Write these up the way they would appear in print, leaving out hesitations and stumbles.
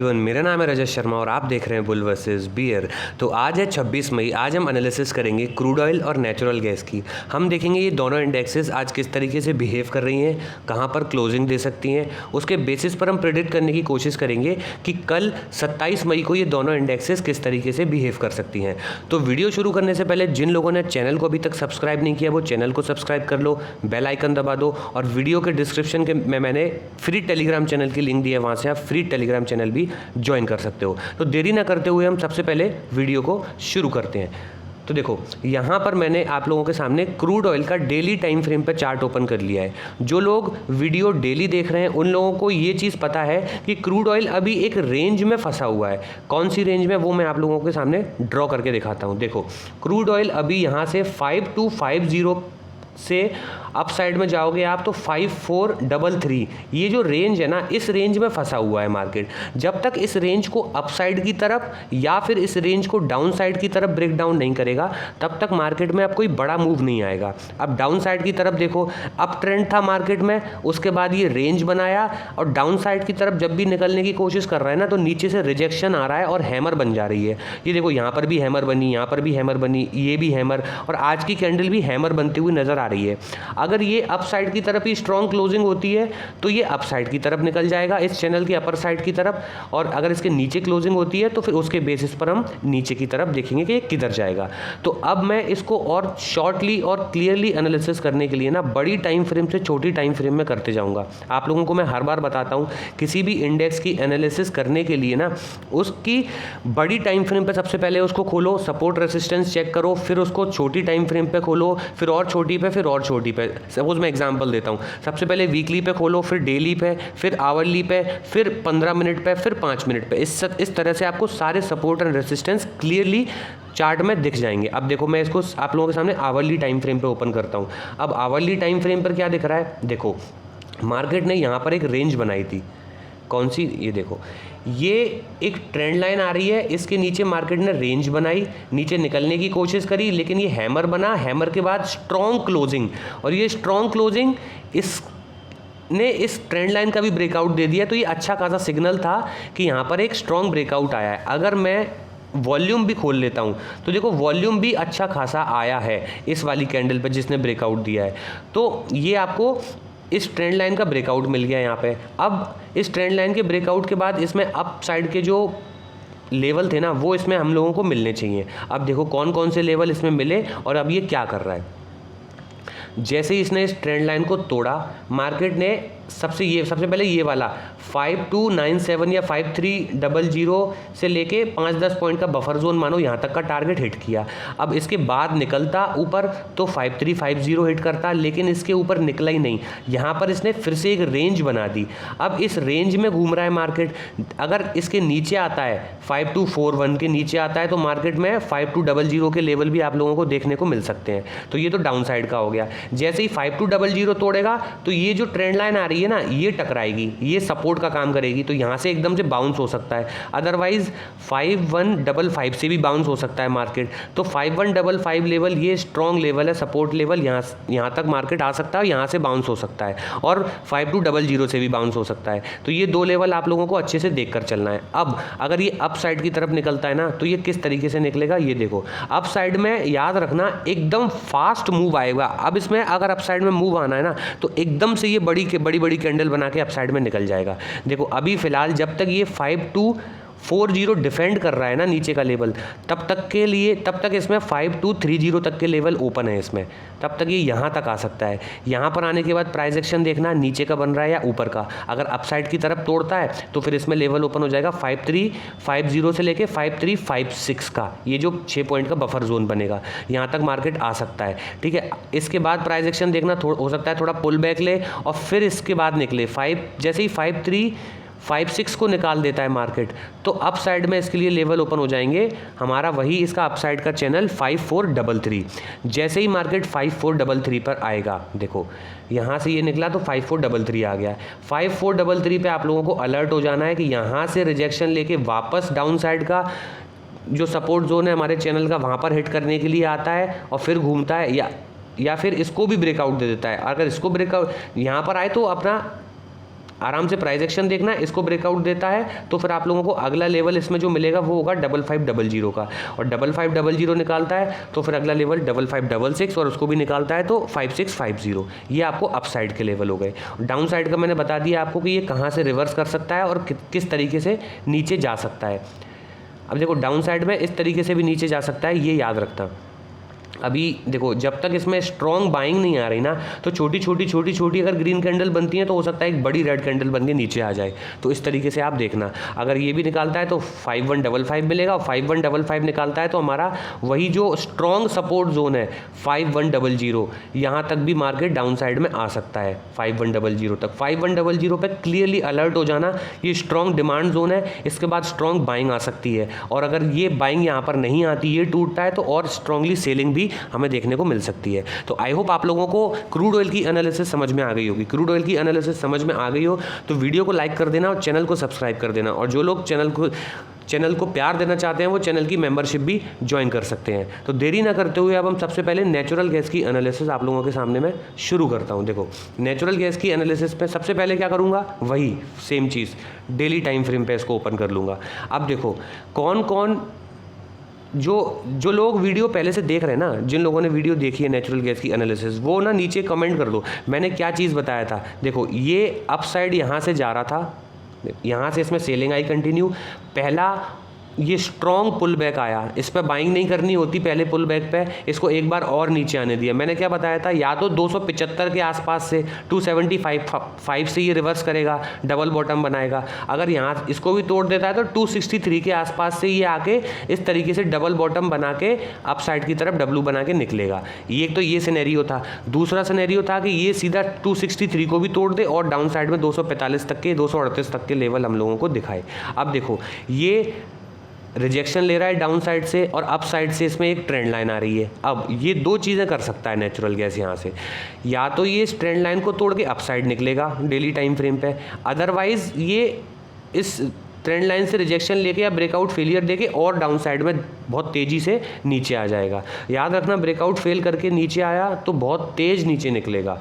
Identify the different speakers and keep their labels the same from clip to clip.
Speaker 1: मेरा नाम है रजत शर्मा और आप देख रहे हैं बुल वर्सेस बियर। तो आज है 26 मई। आज हम एनालिसिस करेंगे क्रूड ऑयल और नेचुरल गैस की। हम देखेंगे ये दोनों इंडेक्सेस आज किस तरीके से बिहेव कर रही हैं, कहां पर क्लोजिंग दे सकती हैं। उसके बेसिस पर हम प्रेडिक्ट करने की कोशिश करेंगे कि कल 27 मई को ये दोनों इंडेक्सेस किस तरीके से बिहेव कर सकती हैं। तो वीडियो शुरू करने से पहले जिन लोगों ने चैनल को अभी तक सब्सक्राइब नहीं किया वो चैनल को सब्सक्राइब कर लो, बेल आइकन दबा दो और वीडियो के डिस्क्रिप्शन के में मैंने फ्री टेलीग्राम चैनल की लिंक दी है, वहाँ से आप फ्री टेलीग्राम चैनल भी ज्वाइन कर सकते हो। तो देरी ना करते हुए हम सबसे पहले वीडियो को शुरू करते हैं। तो देखो यहाँ पर मैंने आप लोगों के सामने क्रूड ऑयल का डेली टाइम फ्रेम पर चार्ट ओपन कर लिया है। जो लोग वीडियो डेली देख रहे हैं उन लोगों को ये चीज़ पता है कि क्रूड ऑयल अभी एक रेंज में फंसा हुआ है। कौन सी रेंज में, वो मैं आप लोगों के सामने ड्रॉ करके दिखाता हूँ। देखो क्रूड ऑयल अभी यहाँ से 5250 से अप साइड में जाओगे आप तो 5433, ये जो रेंज है ना, इस रेंज में फंसा हुआ है मार्केट। जब तक इस रेंज को अप साइड की तरफ या फिर इस रेंज को डाउन साइड की तरफ ब्रेक डाउन नहीं करेगा तब तक मार्केट में अब कोई बड़ा मूव नहीं आएगा। अब डाउन साइड की तरफ देखो, अप ट्रेंड था मार्केट में, उसके बाद ये रेंज बनाया और डाउन साइड की तरफ जब भी निकलने की कोशिश कर रहा है ना तो नीचे से रिजेक्शन आ रहा है और हैमर बन जा रही है। ये देखो यहाँ पर भी हैमर बनी, यहाँ पर भी हैमर बनी, ये भी हैमर, और आज की कैंडल भी हैमर बनती हुई नजर आ रही है। अगर ये अप साइड की तरफ ही स्ट्रॉन्ग क्लोजिंग होती है तो ये अप साइड की तरफ निकल जाएगा, इस चैनल के अपर साइड की तरफ, और अगर इसके नीचे क्लोजिंग होती है तो फिर उसके बेसिस पर हम नीचे की तरफ देखेंगे कि ये किधर जाएगा। तो अब मैं इसको और शॉर्टली और क्लियरली एनालिसिस करने के लिए ना बड़ी टाइम फ्रेम से छोटी टाइम फ्रेम में करते जाऊंगा। आप लोगों को मैं हर बार बताता हूं किसी भी इंडेक्स की एनालिसिस करने के लिए ना उसकी बड़ी टाइम फ्रेम पे सबसे पहले उसको खोलो, सपोर्ट रेसिस्टेंस चेक करो, फिर उसको छोटी टाइम फ्रेम पे खोलो, फिर और छोटी पे, फिर और छोटी पे। सपोज मैं एग्जांपल देता हूँ, सबसे पहले वीकली पे खोलो, फिर डेली पे, फिर आवरली पे, फिर 15 मिनट पे, फिर 5 मिनट पे। इस तरह से आपको सारे support and resistance clearly chart में दिख जाएंगे। अब देखो मैं इसको आप लोगों के सामने आवरली टाइम फ्रेम पे ओपन करता हूँ। अब आवरली टाइम फ्रेम पर क्या दिख रहा है, देखो मार्केट ने यहाँ पर एक रेंज बनाई थी। कौन सी, ये देखो, ये एक ट्रेंड लाइन आ रही है, इसके नीचे मार्केट ने रेंज बनाई, नीचे निकलने की कोशिश करी, लेकिन ये हैमर बना, हैमर के बाद स्ट्रॉन्ग क्लोजिंग, और ये स्ट्रॉन्ग क्लोजिंग ने इस ट्रेंड लाइन का भी ब्रेकआउट दे दिया। तो ये अच्छा खासा सिग्नल था कि यहाँ पर एक स्ट्रॉन्ग ब्रेकआउट आया है। अगर मैं वॉल्यूम भी खोल लेता हूँ तो देखो वॉल्यूम भी अच्छा खासा आया है इस वाली कैंडल पर जिसने ब्रेकआउट दिया है। तो ये आपको इस ट्रेंड लाइन का ब्रेकआउट मिल गया यहाँ पे। अब इस ट्रेंड लाइन के ब्रेकआउट के बाद इसमें अप साइड के जो लेवल थे ना वो इसमें हम लोगों को मिलने चाहिए। अब देखो कौन कौन से लेवल इसमें मिले और अब ये क्या कर रहा है। जैसे ही इसने इस ट्रेंड लाइन को तोड़ा, मार्केट ने सबसे पहले ये वाला 5297 या 5300 से लेके 5-10 पॉइंट का बफर जोन मानो यहाँ तक का टारगेट हिट किया। अब इसके बाद निकलता ऊपर तो 5350 हिट करता, लेकिन इसके ऊपर निकला ही नहीं। यहाँ पर इसने फिर से एक रेंज बना दी। अब इस रेंज में घूम रहा है मार्केट। अगर इसके नीचे आता है 5241 के नीचे आता है तो मार्केट में 5200 के लेवल भी आप लोगों को देखने को मिल सकते हैं। तो ये तो डाउन साइड का हो गया। जैसे ही 5200 तोड़ेगा तो ये जो ट्रेंड लाइन आ रही है ना ये टकराएगी, ये सपोर्ट का काम करेगी, तो यहाँ से एकदम से बाउंस हो सकता है। अदरवाइज 5155 से भी बाउंस हो सकता है मार्केट। तो 5155 लेवल ये स्ट्रॉन्ग लेवल है, सपोर्ट लेवल, यहाँ तक मार्केट आ सकता है, यहाँ से बाउंस हो सकता है, और 5200 से भी बाउंस हो सकता है। तो ये दो लेवल आप लोगों को अच्छे से देख कर चलना है। अब अगर ये अप साइड की तरफ निकलता है ना तो ये किस तरीके से निकलेगा, ये देखो अप साइड में याद रखना एकदम फास्ट मूव आएगा। अब इसमें अगर अप साइड में मूव आना है ना तो एकदम से ये बड़ी बड़ी कैंडल बना के अप साइड में निकल जाएगा। देखो अभी फिलहाल जब तक ये 5240 डिफेंड कर रहा है ना नीचे का लेवल, तब तक इसमें 5230 तक के लेवल ओपन है इसमें, तब तक ये यहाँ तक आ सकता है। यहाँ पर आने के बाद प्राइस एक्शन देखना नीचे का बन रहा है या ऊपर का। अगर अपसाइड की तरफ तोड़ता है तो फिर इसमें लेवल ओपन हो जाएगा 5350 से लेके 5356 का, ये जो 6 पॉइंट का बफर जोन बनेगा, यहाँ तक मार्केट आ सकता है। ठीक है, इसके बाद प्राइस एक्शन देखना, हो सकता है थोड़ा पुल बैक ले और फिर इसके बाद निकले जैसे ही 5356 को निकाल देता है मार्केट तो अप साइड में इसके लिए लेवल ओपन हो जाएंगे हमारा, वही इसका अप साइड का चैनल 5433। जैसे ही मार्केट 5433 पर आएगा, देखो यहाँ से ये निकला तो 5433 आ गया। 5433 पे आप लोगों को अलर्ट हो जाना है कि यहाँ से रिजेक्शन लेके वापस डाउन साइड का जो सपोर्ट जोन है हमारे चैनल का वहाँ पर हिट करने के लिए आता है और फिर घूमता है, या फिर इसको भी ब्रेकआउट दे देता है। अगर इसको ब्रेकआउट यहाँ पर आए तो अपना आराम से प्राइस एक्शन देखना है, इसको ब्रेकआउट देता है तो फिर आप लोगों को अगला लेवल इसमें जो मिलेगा वो होगा 5500 का, और 5500 निकालता है तो फिर अगला लेवल 5566 और उसको भी निकालता है तो 5650। ये आपको अप साइड के लेवल हो गए। डाउन साइड का मैंने बता दिया आपको कि ये कहाँ से रिवर्स कर सकता है और किस तरीके से नीचे जा सकता है। अब देखो डाउन साइड में इस तरीके से भी नीचे जा सकता है, ये याद रखना। अभी देखो जब तक इसमें स्ट्रॉन्ग बाइंग नहीं आ रही ना, तो छोटी छोटी अगर ग्रीन कैंडल बनती है तो हो सकता है एक बड़ी रेड कैंडल बन के नीचे आ जाए। तो इस तरीके से आप देखना, अगर ये भी निकालता है तो 5155 मिलेगा, और 5155 निकालता है तो हमारा वही जो स्ट्रॉन्ग सपोर्ट जोन है 5100, यहाँ तक भी मार्केट डाउन साइड में आ सकता है। 5100 तक, 5100 पे क्लियरली अलर्ट हो जाना, ये स्ट्रॉन्ग डिमांड जोन है, इसके बाद स्ट्रॉन्ग बाइंग आ सकती है, और अगर ये बाइंग यहाँ पर नहीं आती, ये टूटता है तो और स्ट्रांगली सेलिंग भी हमें देखने को मिल सकती है। तो आई होप आप लोगों को क्रूड ऑयल की एनालिसिस समझ में आ गई होगी। क्रूड ऑयल की एनालिसिस समझ में आ गई हो तो वीडियो को लाइक कर देना और चैनल को सब्सक्राइब कर देना, और जो लोग चैनल को प्यार देना चाहते हैं वो चैनल की मेंबरशिप भी ज्वाइन कर सकते हैं। तो देरी ना करते हुए अब हम सबसे पहले नेचुरल गैस की एनालिसिस आप लोगों के सामने मैं शुरू करता हूं। देखो नेचुरल गैस की एनालिसिस पे सबसे पहले क्या करूंगा, वही सेम चीज़ डेली टाइम फ्रेम पे इसको ओपन कर लूँगा। अब देखो कौन कौन जो लोग वीडियो पहले से देख रहे हैं ना, जिन लोगों ने वीडियो देखी है नेचुरल गैस की एनालिसिस, वो ना नीचे कमेंट कर दो मैंने क्या चीज़ बताया था। देखो ये अप साइड यहाँ से जा रहा था, यहाँ से इसमें सेलिंग आई कंटिन्यू, पहला ये स्ट्रॉन्ग पुल बैक आया, इस पर बाइंग नहीं करनी होती पहले पुल बैक पे, इसको एक बार और नीचे आने दिया। मैंने क्या बताया था, या तो 275 के आसपास से 275 से ये रिवर्स करेगा, डबल बॉटम बनाएगा, अगर यहाँ इसको भी तोड़ देता है तो 263 के आसपास से ये आके इस तरीके से डबल बॉटम बना के अप साइड की तरफ डब्लू बना के निकलेगा। ये तो ये सिनेरियो था। दूसरा सिनेरियो था कि ये सीधा 263 को भी तोड़ दे और डाउन साइड में 245 तक के 238 तक के लेवल हम लोगों को दिखाए। अब देखो ये रिजेक्शन ले रहा है डाउन साइड से और अप साइड से इसमें एक ट्रेंड लाइन आ रही है। अब ये दो चीज़ें कर सकता है नेचुरल गैस यहाँ से, या तो ये इस ट्रेंड लाइन को तोड़ के अप साइड निकलेगा डेली टाइम फ्रेम पे, अदरवाइज ये इस ट्रेंड लाइन से रिजेक्शन लेके या ब्रेकआउट फेलियर देके और डाउन साइड में बहुत तेज़ी से नीचे आ जाएगा। याद रखना ब्रेकआउट फेल करके नीचे आया तो बहुत तेज़ नीचे निकलेगा।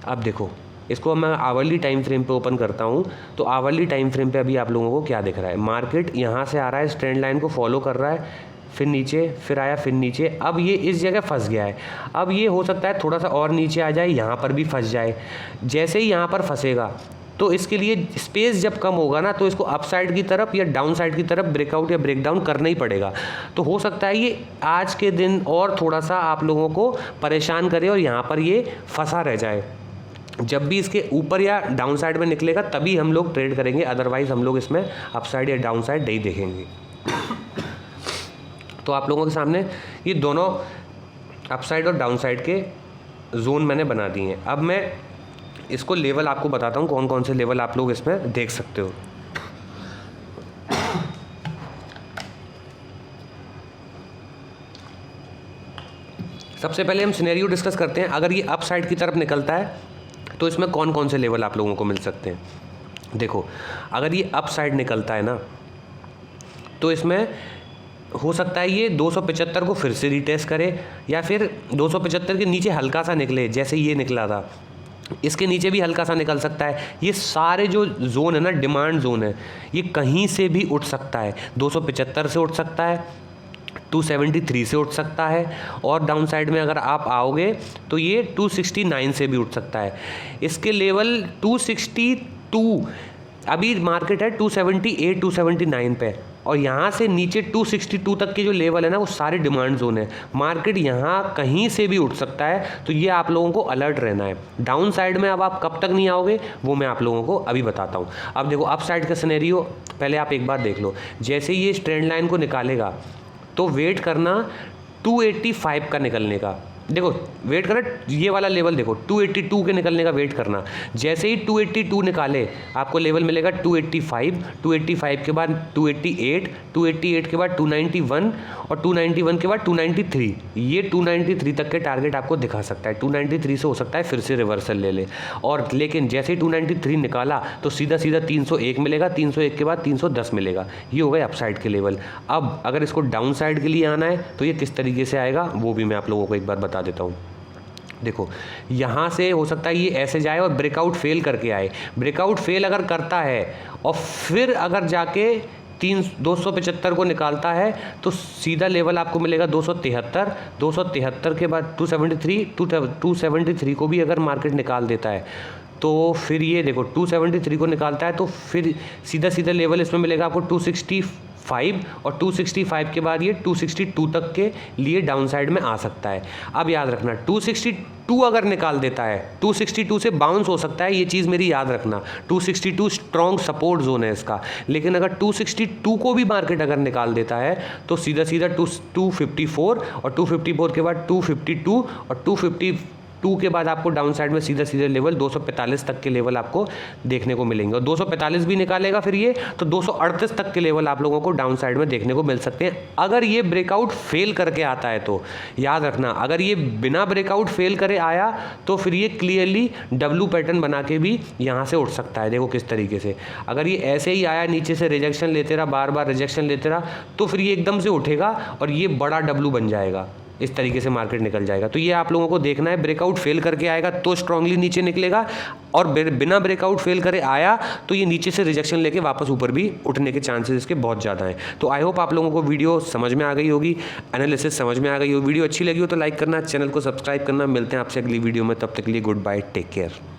Speaker 1: अब देखो इसको मैं आवरली टाइम फ्रेम पे ओपन करता हूँ, तो आवरली टाइम फ्रेम पे अभी आप लोगों को क्या दिख रहा है, मार्केट यहाँ से आ रहा है, इस ट्रेंड लाइन को फॉलो कर रहा है, फिर नीचे, फिर आया, फिर नीचे, अब ये इस जगह फंस गया है। अब ये हो सकता है थोड़ा सा और नीचे आ जाए, यहाँ पर भी फंस जाए। जैसे ही यहाँ पर फंसेगा तो इसके लिए स्पेस जब कम होगा ना, तो इसको अप साइड की तरफ या डाउन साइड की तरफ ब्रेकआउट या ब्रेकडाउन करना ही पड़ेगा। तो हो सकता है ये आज के दिन और थोड़ा सा आप लोगों को परेशान करे और यहाँ पर ये फंसा रह जाए। जब भी इसके ऊपर या डाउन साइड में निकलेगा तभी हम लोग ट्रेड करेंगे, अदरवाइज हम लोग इसमें अप साइड या डाउन साइड नहीं देखेंगे। तो आप लोगों के सामने ये दोनों अप साइड और डाउन साइड के जोन मैंने बना दिए हैं। अब मैं इसको लेवल आपको बताता हूँ कौन कौन से लेवल आप लोग इसमें देख सकते हो। सबसे पहले हम सिनेरियो डिस्कस करते हैं। अगर ये अप साइड की तरफ निकलता है तो इसमें कौन कौन से लेवल आप लोगों को मिल सकते हैं। देखो अगर ये अप साइड निकलता है ना, तो इसमें हो सकता है ये 275 को फिर से रिटेस्ट करे, या फिर 275 के नीचे हल्का सा निकले जैसे ये निकला था, इसके नीचे भी हल्का सा निकल सकता है। ये सारे जो जोन है ना, डिमांड जोन है, ये कहीं से भी उठ सकता है। 275 से उठ सकता है, 273 से उठ सकता है, और डाउन साइड में अगर आप आओगे तो ये 269 से भी उठ सकता है। इसके लेवल 262, अभी मार्केट है 278 279 पे, और यहाँ से नीचे 262 तक के जो लेवल है ना, वो सारे डिमांड जोन है। मार्केट यहाँ कहीं से भी उठ सकता है, तो ये आप लोगों को अलर्ट रहना है। डाउन साइड में अब आप कब तक नहीं आओगे वो मैं आप लोगों को अभी बताता हूँ। अब देखो अप साइड का सिनेरियो पहले आप एक बार देख लो। जैसे ही ये इस ट्रेंड लाइन को निकालेगा तो वेट करना 285 का निकलने का। देखो वेट करना, ये वाला लेवल देखो 282 के निकलने का वेट करना। जैसे ही 282 निकाले आपको लेवल मिलेगा 285, 285 के बाद 288, 288 के बाद 291, और 291 के बाद 293। ये 293 तक के टारगेट आपको दिखा सकता है। 293 से हो सकता है फिर से रिवर्सल ले ले, और लेकिन जैसे ही 293 निकाला तो सीधा सीधा 301 मिलेगा, 301 के बाद 310 मिलेगा। ये हो गए अप साइड के लेवल। अब अगर इसको डाउन साइड के लिए आना है तो ये किस तरीके से आएगा वो भी मैं आप लोगों को एक बार बता देता हूँ। देखो यहाँ से हो सकता है ये ऐसे जाए और ब्रेकआउट फेल करके आए। ब्रेकआउट फेल अगर करता है और फिर अगर जाके 275 को निकालता है तो सीधा लेवल आपको मिलेगा 273। 273 के बाद 273 को भी अगर मार्केट निकाल देता है तो फिर ये देखो 273 को निकालता है तो फिर सीधा सीधा लेवल इसमें मिलेगा आपको 265, और 265 के बाद ये 262 तक के लिए डाउन साइड में आ सकता है। अब याद रखना 262 अगर निकाल देता है 262 से बाउंस हो सकता है, ये चीज़ मेरी याद रखना। 262 स्ट्रॉन्ग सपोर्ट जोन है इसका, लेकिन अगर 262 को भी मार्केट अगर निकाल देता है तो सीधा सीधा 254, और 254 के बाद 252, और 252 के बाद आपको डाउन साइड में सीधा सीधा लेवल 245 तक के लेवल आपको देखने को मिलेंगे। और 245 भी निकालेगा फिर ये तो 238 तक के लेवल आप लोगों को डाउन साइड में देखने को मिल सकते हैं अगर ये ब्रेकआउट फेल करके आता है। तो याद रखना अगर ये बिना ब्रेकआउट फेल करे आया तो फिर ये क्लियरली डब्ल्यू पैटर्न बना के भी यहाँ से उठ सकता है। देखो किस तरीके से, अगर ये ऐसे ही आया नीचे से रिजेक्शन लेते रहा, बार बार रिजेक्शन लेते रहा, तो फिर ये एकदम से उठेगा और ये बड़ा डब्ल्यू बन जाएगा, इस तरीके से मार्केट निकल जाएगा। तो ये आप लोगों को देखना है, ब्रेकआउट फेल करके आएगा तो स्ट्रांगली नीचे निकलेगा, और बिना ब्रेकआउट फेल करे आया तो ये नीचे से रिजेक्शन लेके वापस ऊपर भी उठने के चांसेस इसके बहुत ज़्यादा हैं। तो आई होप आप लोगों को वीडियो समझ में आ गई होगी, एनालिसिस समझ में आ गई हो। वीडियो अच्छी लगी हो तो लाइक करना, चैनल को सब्सक्राइब करना। मिलते हैं आपसे अगली वीडियो में, तब तक के लिए गुड बाय, टेक केयर।